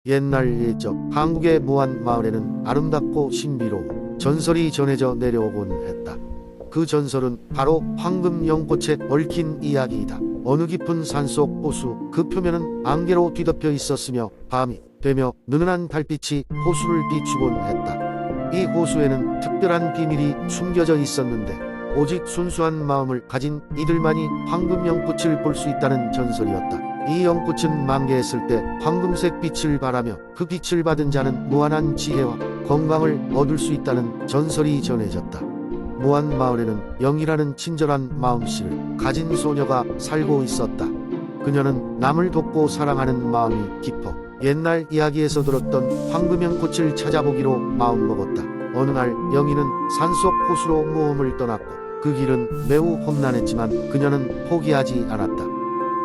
옛날 옛적 한국의 무안 마을에는 아름답고 신비로운 전설이 전해져 내려오곤 했다. 그 전설은 바로 황금 연꽃에 얽힌 이야기이다. 어느 깊은 산속 호수, 그 표면은 안개로 뒤덮여 있었으며 밤이 되며 느슨한 달빛이 호수를 비추곤 했다. 이 호수에는 특별한 비밀이 숨겨져 있었는데 오직 순수한 마음을 가진 이들만이 황금 연꽃을 볼 수 있다는 전설이었다. 이 연꽃은 만개했을 때 황금색 빛을 발하며 그 빛을 받은 자는 무한한 지혜와 건강을 얻을 수 있다는 전설이 전해졌다. 무안 마을에는 영이라는 친절한 마음씨를 가진 소녀가 살고 있었다. 그녀는 남을 돕고 사랑하는 마음이 깊어 옛날 이야기에서 들었던 황금연꽃을 찾아보기로 마음먹었다. 어느 날 영희는 산속 호수로 모험을 떠났고 그 길은 매우 험난했지만 그녀는 포기하지 않았다.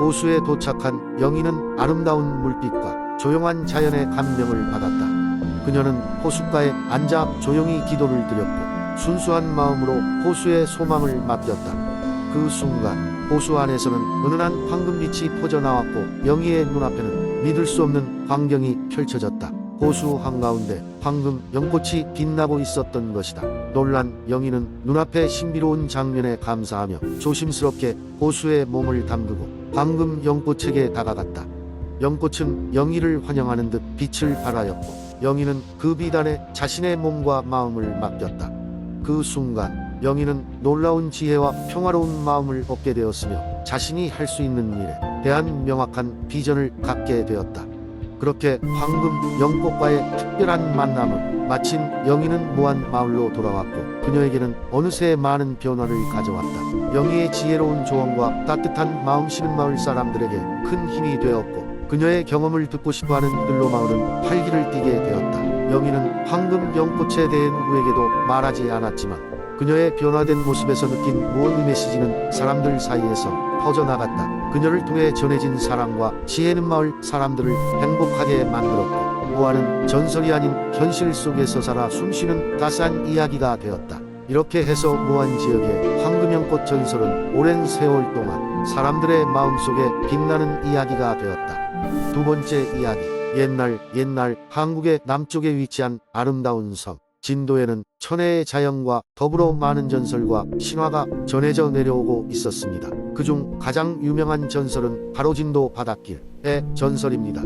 호수에 도착한 영희는 아름다운 물빛과 조용한 자연의 감명을 받았다. 그녀는 호숫가에 앉아 조용히 기도를 드렸고 순수한 마음으로 호수의 소망을 맡겼다. 그 순간 호수 안에서는 은은한 황금빛이 퍼져나왔고 영희의 눈앞에는 믿을 수 없는 광경이 펼쳐졌다. 호수 한가운데 황금 연꽃이 빛나고 있었던 것이다. 놀란 영희는 눈앞의 신비로운 장면에 감사하며 조심스럽게 호수에 몸을 담그고 황금 연꽃에게 다가갔다. 연꽃은 영희를 환영하는 듯 빛을 발하였고 영희는 그 빛 안에 자신의 몸과 마음을 맡겼다. 그 순간 영희는 놀라운 지혜와 평화로운 마음을 얻게 되었으며 자신이 할 수 있는 일에 대한 명확한 비전을 갖게 되었다. 그렇게 황금 연꽃과의 특별한 만남을 마친 영희는 무안 마을로 돌아왔고 그녀에게는 어느새 많은 변화를 가져왔다. 영희의 지혜로운 조언과 따뜻한 마음씨는 마을 사람들에게 큰 힘이 되었고 그녀의 경험을 듣고 싶어하는 이들로 마을은 활기를 띠게 되었다. 영희는 황금 연꽃에 대해 누구에게도 말하지 않았지만 그녀의 변화된 모습에서 느낀 무언의 메시지는 사람들 사이에서 퍼져나갔다. 그녀를 통해 전해진 사랑과 지혜는 마을 사람들을 행복하게 만들었고 무안은 전설이 아닌 현실 속에서 살아 숨쉬는 따스한 이야기가 되었다. 이렇게 해서 무안 지역의 황금연꽃 전설은 오랜 세월 동안 사람들의 마음속에 빛나는 이야기가 되었다. 두 번째 이야기. 옛날 한국의 남쪽에 위치한 아름다운 섬 진도에는 천혜의 자연과 더불어 많은 전설과 신화가 전해져 내려오고 있었습니다. 그중 가장 유명한 전설은 바로 진도 바닷길의 전설입니다.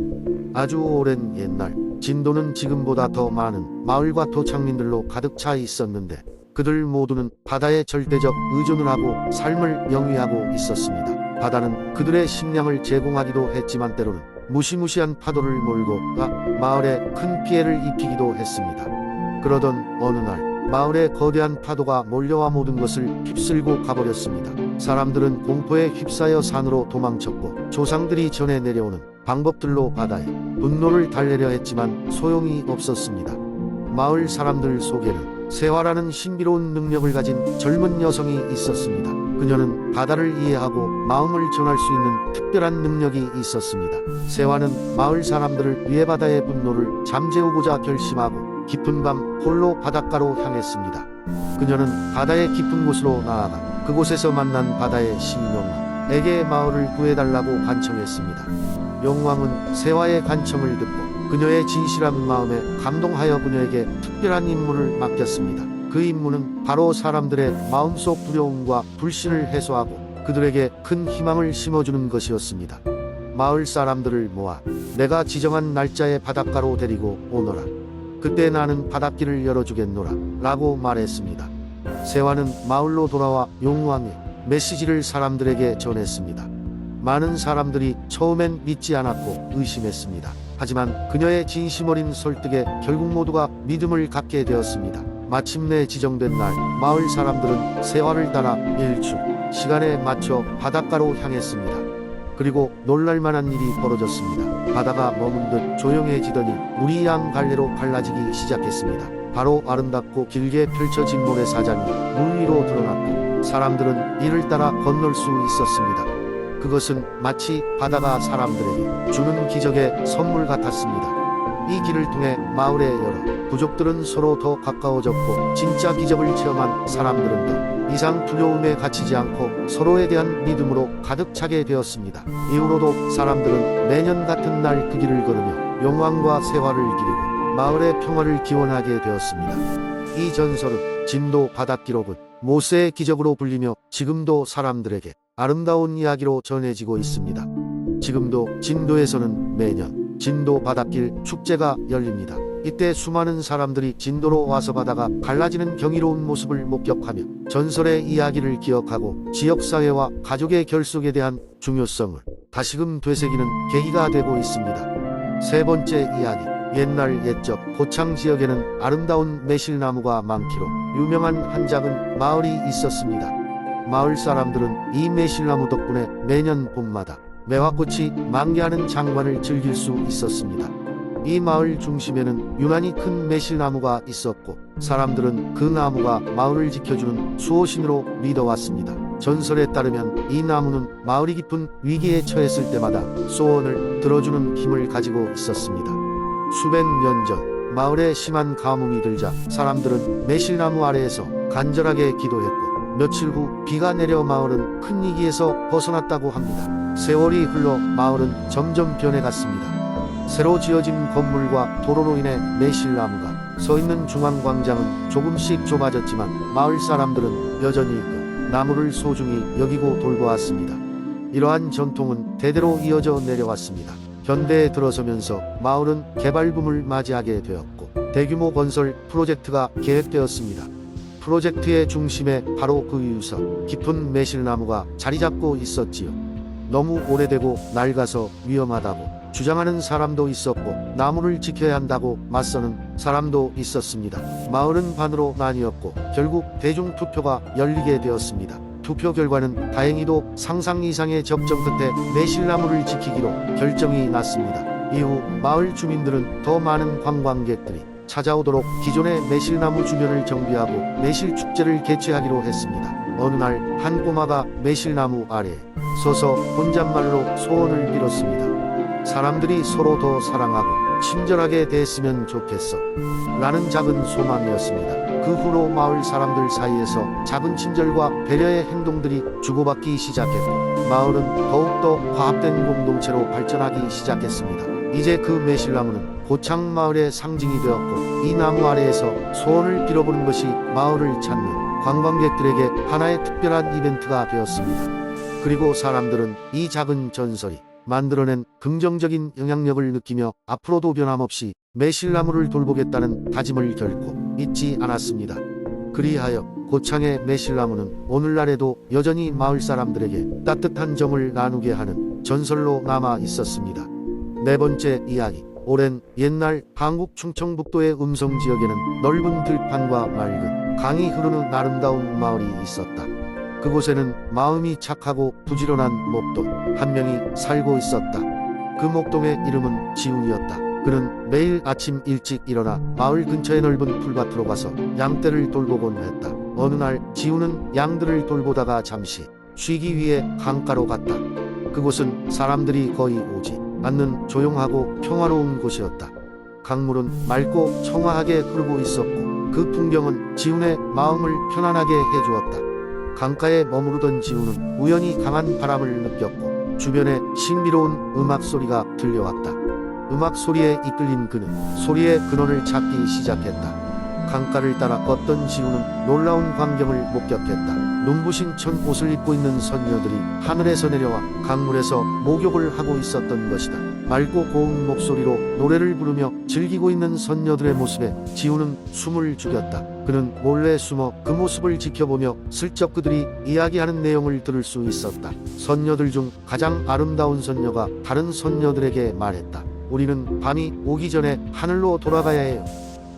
아주 오랜 옛날 진도는 지금보다 더 많은 마을과 토착민들로 가득 차 있었는데 그들 모두는 바다에 절대적 의존을 하고 삶을 영위하고 있었습니다. 바다는 그들의 식량을 제공하기도 했지만 때로는 무시무시한 파도를 몰고 마을에 큰 피해를 입히기도 했습니다. 그러던 어느 날 마을에 거대한 파도가 몰려와 모든 것을 휩쓸고 가버렸습니다. 사람들은 공포에 휩싸여 산으로 도망쳤고 조상들이 전해 내려오는 방법들로 바다에 분노를 달래려 했지만 소용이 없었습니다. 마을 사람들 속에는 세화라는 신비로운 능력을 가진 젊은 여성이 있었습니다. 그녀는 바다를 이해하고 마음을 전할 수 있는 특별한 능력이 있었습니다. 세화는 마을 사람들을 위해 바다의 분노를 잠재우고자 결심하고 깊은 밤 홀로 바닷가로 향했습니다. 그녀는 바다의 깊은 곳으로 나아가 그곳에서 만난 바다의 신용왕에게 마을을 구해달라고 간청했습니다. 용왕은 세화의 간청을 듣고 그녀의 진실한 마음에 감동하여 그녀에게 특별한 임무를 맡겼습니다. 그 임무는 바로 사람들의 마음속 두려움과 불신을 해소하고 그들에게 큰 희망을 심어주는 것이었습니다. 마을 사람들을 모아 내가 지정한 날짜에 바닷가로 데리고 오너라. 그때 나는 바닷길을 열어주겠노라 라고 말했습니다. 세화는 마을로 돌아와 용왕의 메시지를 사람들에게 전했습니다. 많은 사람들이 처음엔 믿지 않았고 의심했습니다. 하지만 그녀의 진심 어린 설득에 결국 모두가 믿음을 갖게 되었습니다. 마침내 지정된 날 마을 사람들은 세화를 따라 일출 시간에 맞춰 바닷가로 향했습니다. 그리고 놀랄만한 일이 벌어졌습니다. 바다가 머문 듯 조용해지더니 물이 양갈래로 갈라지기 시작했습니다. 바로 아름답고 길게 펼쳐진 모래사장이 물 위로 드러났고 사람들은 이를 따라 건널 수 있었습니다. 그것은 마치 바다가 사람들에게 주는 기적의 선물 같았습니다. 이 길을 통해 마을의 여러 부족들은 서로 더 가까워졌고 진짜 기적을 체험한 사람들은 더 이상 두려움에 갇히지 않고 서로에 대한 믿음으로 가득 차게 되었습니다. 이후로도 사람들은 매년 같은 날 그 길을 걸으며 용왕과 세화를 기리고 마을의 평화를 기원하게 되었습니다. 이 전설은 진도 바닷기록은 모세의 기적으로 불리며 지금도 사람들에게 아름다운 이야기로 전해지고 있습니다. 지금도 진도에서는 매년 진도 바닷길 축제가 열립니다. 이때 수많은 사람들이 진도로 와서 바다가 갈라지는 경이로운 모습을 목격하며 전설의 이야기를 기억하고 지역사회와 가족의 결속에 대한 중요성을 다시금 되새기는 계기가 되고 있습니다. 세 번째 이야기. 옛날 옛적 고창 지역에는 아름다운 매실나무가 많기로 유명한 한 작은 마을이 있었습니다. 마을 사람들은 이 매실나무 덕분에 매년 봄마다 매화꽃이 만개하는 장관을 즐길 수 있었습니다. 이 마을 중심에는 유난히 큰 매실나무가 있었고 사람들은 그 나무가 마을을 지켜주는 수호신으로 믿어왔습니다. 전설에 따르면 이 나무는 마을이 깊은 위기에 처했을 때마다 소원을 들어주는 힘을 가지고 있었습니다. 수백 년 전 마을에 심한 가뭄이 들자 사람들은 매실나무 아래에서 간절하게 기도했고 며칠 후 비가 내려 마을은 큰 위기에서 벗어났다고 합니다. 세월이 흘러 마을은 점점 변해갔습니다. 새로 지어진 건물과 도로로 인해 매실나무가 서 있는 중앙광장은 조금씩 좁아졌지만 마을 사람들은 여전히 그 나무를 소중히 여기고 돌보았습니다. 이러한 전통은 대대로 이어져 내려왔습니다. 현대에 들어서면서 마을은 개발붐을 맞이하게 되었고 대규모 건설 프로젝트가 계획되었습니다. 프로젝트의 중심에 바로 그 유서 깊은 매실나무가 자리잡고 있었지요. 너무 오래되고 낡아서 위험하다고 주장하는 사람도 있었고 나무를 지켜야 한다고 맞서는 사람도 있었습니다. 마을은 반으로 나뉘었고 결국 대중투표가 열리게 되었습니다. 투표 결과는 다행히도 상상 이상의 접전 끝에 매실나무를 지키기로 결정이 났습니다. 이후 마을 주민들은 더 많은 관광객들이 찾아오도록 기존의 매실나무 주변을 정비하고 매실축제를 개최하기로 했습니다. 어느 날 한 꼬마가 매실나무 아래에 서서 혼잣말로 소원을 빌었습니다. 사람들이 서로 더 사랑하고 친절하게 대했으면 좋겠어 라는 작은 소망이었습니다. 그 후로 마을 사람들 사이에서 작은 친절과 배려의 행동들이 주고받기 시작했고 마을은 더욱더 화합된 공동체로 발전하기 시작했습니다. 이제 그 매실나무는 고창 마을의 상징이 되었고 이 나무 아래에서 소원을 빌어보는 것이 마을을 찾는 관광객들에게 하나의 특별한 이벤트가 되었습니다. 그리고 사람들은 이 작은 전설이 만들어낸 긍정적인 영향력을 느끼며 앞으로도 변함없이 매실나무를 돌보겠다는 다짐을 결코 잊지 않았습니다. 그리하여 고창의 매실나무는 오늘날에도 여전히 마을 사람들에게 따뜻한 정을 나누게 하는 전설로 남아 있었습니다. 네 번째 이야기. 오랜 옛날 한국 충청북도의 음성 지역에는 넓은 들판과 맑은 강이 흐르는 아름다운 마을이 있었다. 그곳에는 마음이 착하고 부지런한 목동 한 명이 살고 있었다. 그 목동의 이름은 지훈이었다. 그는 매일 아침 일찍 일어나 마을 근처의 넓은 풀밭으로 가서 양떼를 돌보곤 했다. 어느 날 지훈은 양들을 돌보다가 잠시 쉬기 위해 강가로 갔다. 그곳은 사람들이 거의 오지 않는 조용하고 평화로운 곳이었다. 강물은 맑고 청아하게 흐르고 있었고 그 풍경은 지훈의 마음을 편안하게 해주었다. 강가에 머무르던 지훈은 우연히 강한 바람을 느꼈고 주변에 신비로운 음악 소리가 들려왔다. 음악 소리에 이끌린 그는 소리의 근원을 찾기 시작했다. 강가를 따라 걷던 지훈은 놀라운 광경을 목격했다. 눈부신 천 옷을 입고 있는 선녀들이 하늘에서 내려와 강물에서 목욕을 하고 있었던 것이다. 맑고 고운 목소리로 노래를 부르며 즐기고 있는 선녀들의 모습에 지훈은 숨을 죽였다. 그는 몰래 숨어 그 모습을 지켜보며 슬쩍 그들이 이야기하는 내용을 들을 수 있었다. 선녀들 중 가장 아름다운 선녀가 다른 선녀들에게 말했다. 우리는 밤이 오기 전에 하늘로 돌아가야 해요.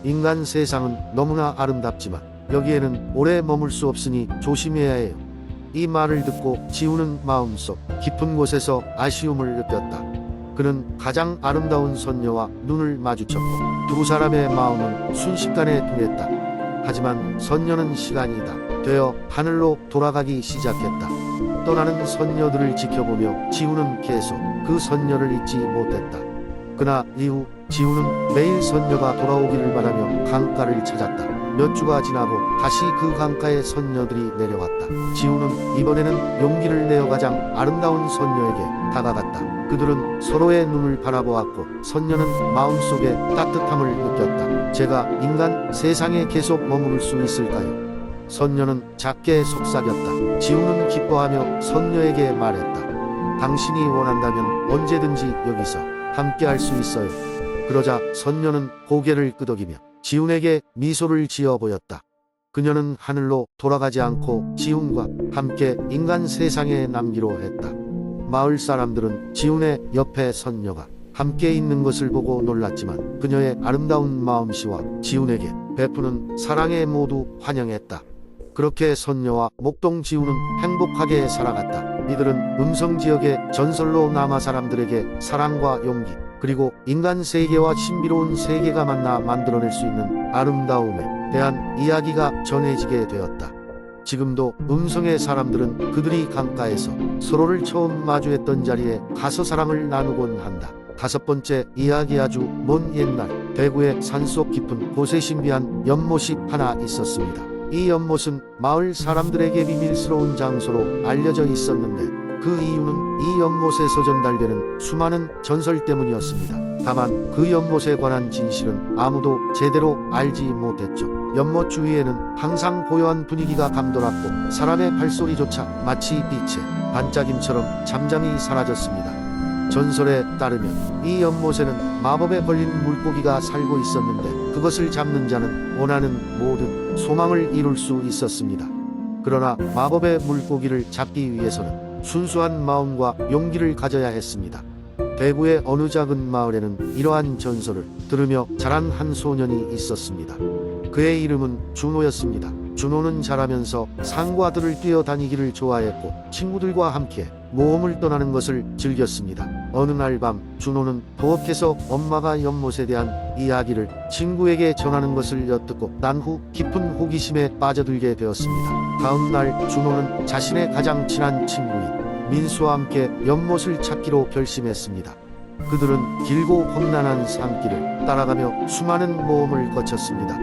인간 세상은 너무나 아름답지만 여기에는 오래 머물 수 없으니 조심해야 해요. 이 말을 듣고 지훈은 마음속 깊은 곳에서 아쉬움을 느꼈다. 그는 가장 아름다운 선녀와 눈을 마주쳤고 두 사람의 마음은 순식간에 통했다. 하지만 선녀는 시간이 다 되어 하늘로 돌아가기 시작했다. 떠나는 선녀들을 지켜보며 지훈은 계속 그 선녀를 잊지 못했다. 그날 이후 지훈은 매일 선녀가 돌아오기를 바라며 강가를 찾았다. 몇 주가 지나고 다시 그 강가에 선녀들이 내려왔다. 지훈은 이번에는 용기를 내어 가장 아름다운 선녀에게 다가갔다. 그들은 서로의 눈을 바라보았고 선녀는 마음속에 따뜻함을 느꼈다. 제가 인간 세상에 계속 머무를 수 있을까요? 선녀는 작게 속삭였다. 지우는 기뻐하며 선녀에게 말했다. 당신이 원한다면 언제든지 여기서 함께할 수 있어요. 그러자 선녀는 고개를 끄덕이며 지훈에게 미소를 지어 보였다. 그녀는 하늘로 돌아가지 않고 지훈과 함께 인간 세상에 남기로 했다. 마을 사람들은 지훈의 옆에 선녀가 함께 있는 것을 보고 놀랐지만 그녀의 아름다운 마음씨와 지훈에게 베푸는 사랑에 모두 환영했다. 그렇게 선녀와 목동 지훈은 행복하게 살아갔다. 이들은 음성지역의 전설로 남아 사람들에게 사랑과 용기 그리고 인간 세계와 신비로운 세계가 만나 만들어낼 수 있는 아름다움에 대한 이야기가 전해지게 되었다. 지금도 음성의 사람들은 그들이 강가에서 서로를 처음 마주했던 자리에 가서 사랑을 나누곤 한다. 5번째 이야기. 아주 먼 옛날 대구의 산속 깊은 곳에 신비한 연못이 하나 있었습니다. 이 연못은 마을 사람들에게 비밀스러운 장소로 알려져 있었는데 그 이유는 이 연못에서 전달되는 수많은 전설 때문이었습니다. 다만 그 연못에 관한 진실은 아무도 제대로 알지 못했죠. 연못 주위에는 항상 고요한 분위기가 감돌았고 사람의 발소리조차 마치 빛의 반짝임처럼 잠잠히 사라졌습니다. 전설에 따르면 이 연못에는 마법에 걸린 물고기가 살고 있었는데 그것을 잡는 자는 원하는 모든 소망을 이룰 수 있었습니다. 그러나 마법의 물고기를 잡기 위해서는 순수한 마음과 용기를 가져야 했습니다. 대구의 어느 작은 마을에는 이러한 전설을 들으며 자란 한 소년이 있었습니다. 그의 이름은 준호였습니다. 준호는 자라면서 산과 들을 뛰어다니기를 좋아했고 친구들과 함께 모험을 떠나는 것을 즐겼습니다. 어느 날 밤 준호는 부엌에서 엄마가 연못에 대한 이야기를 친구에게 전하는 것을 엿듣고 난 후 깊은 호기심에 빠져들게 되었습니다. 다음 날 준호는 자신의 가장 친한 친구인 민수와 함께 연못을 찾기로 결심했습니다. 그들은 길고 험난한 산길을 따라가며 수많은 모험을 거쳤습니다.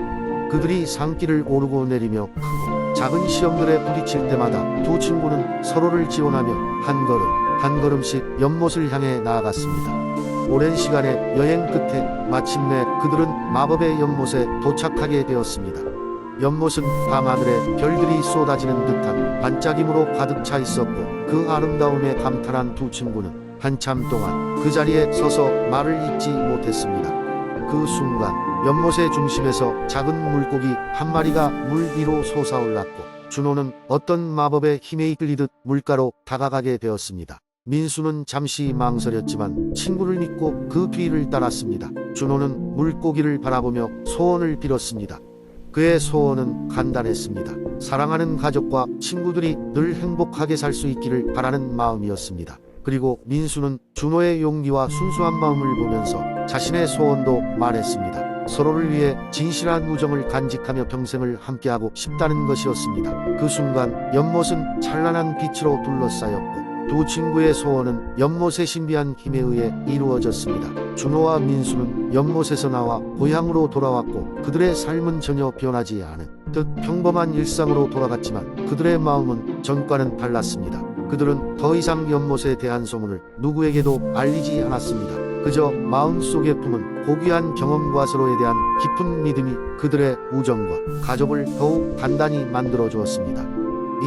그들이 산길을 오르고 내리며 크고 작은 시험들에 부딪힐 때마다 두 친구는 서로를 지원하며 한 걸음 한 걸음씩 연못을 향해 나아갔습니다. 오랜 시간의 여행 끝에 마침내 그들은 마법의 연못에 도착하게 되었습니다. 연못은 밤하늘에 별들이 쏟아지는 듯한 반짝임으로 가득 차 있었고 그 아름다움에 감탄한 두 친구는 한참 동안 그 자리에 서서 말을 잇지 못했습니다. 그 순간 연못의 중심에서 작은 물고기 한 마리가 물 위로 솟아올랐고 준호는 어떤 마법의 힘에 이끌리듯 물가로 다가가게 되었습니다. 민수는 잠시 망설였지만 친구를 믿고 그 뒤를 따랐습니다. 준호는 물고기를 바라보며 소원을 빌었습니다. 그의 소원은 간단했습니다. 사랑하는 가족과 친구들이 늘 행복하게 살 수 있기를 바라는 마음이었습니다. 그리고 민수는 준호의 용기와 순수한 마음을 보면서 자신의 소원도 말했습니다. 서로를 위해 진실한 우정을 간직하며 평생을 함께하고 싶다는 것이었습니다. 그 순간 연못은 찬란한 빛으로 둘러싸였고 두 친구의 소원은 연못의 신비한 힘에 의해 이루어졌습니다. 준호와 민수는 연못에서 나와 고향으로 돌아왔고 그들의 삶은 전혀 변하지 않은 듯 평범한 일상으로 돌아갔지만 그들의 마음은 전과는 달랐습니다. 그들은 더 이상 연못에 대한 소문을 누구에게도 알리지 않았습니다. 그저 마음속에 품은 고귀한 경험과 서로에 대한 깊은 믿음이 그들의 우정과 가족을 더욱 단단히 만들어 주었습니다.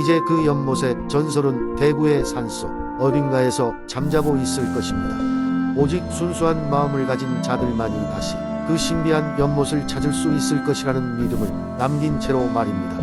이제 그 연못의 전설은 대구의 산속 어딘가에서 잠자고 있을 것입니다. 오직 순수한 마음을 가진 자들만이 다시 그 신비한 연못을 찾을 수 있을 것이라는 믿음을 남긴 채로 말입니다.